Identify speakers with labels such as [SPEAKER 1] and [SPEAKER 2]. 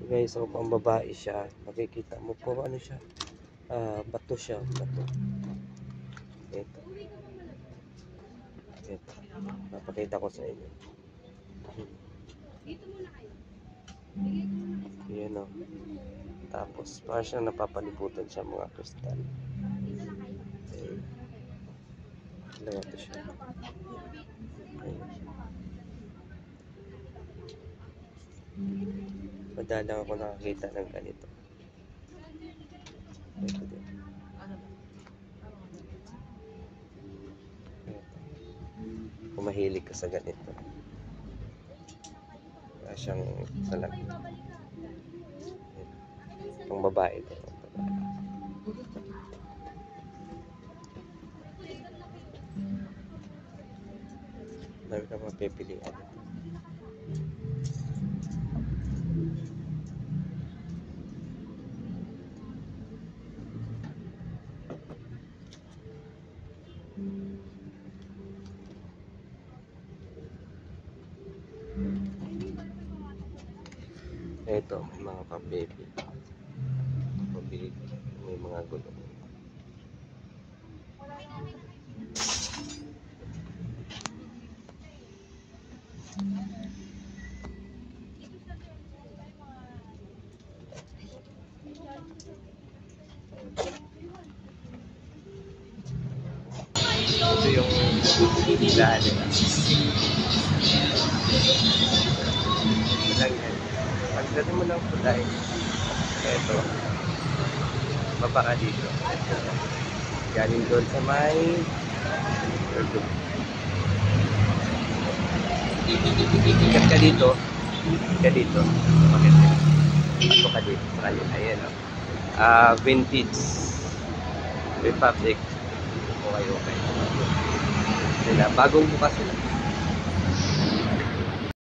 [SPEAKER 1] Guys, so pang babae siya. Makikita mo po ano siya. Bato siya. Bato. Ito. Ito. Napakita ko sa inyo. Yan o. Tapos, parang siyang napapalibutan siya mga kristal. Ayan. Dalawa to siya. Ayan. Madalang ako nakakita ng ganito. Ito din. Kung mahilig ka sa ganito. Wala siyang salag. Pang babae ito. Dami ka mapipilian. Ito, may mga pang-baby. Pabili, may mga gulong. Ito yung hilahan nila. Lang yan. Pagdating mo ng kulay, ito, baba ka dito. Galing doon sa may ikat ka dito. Bakit? Ito ka dito sa kanila. Ayan o. Vintage Republic. Okay. Sila, bagong bukas sila.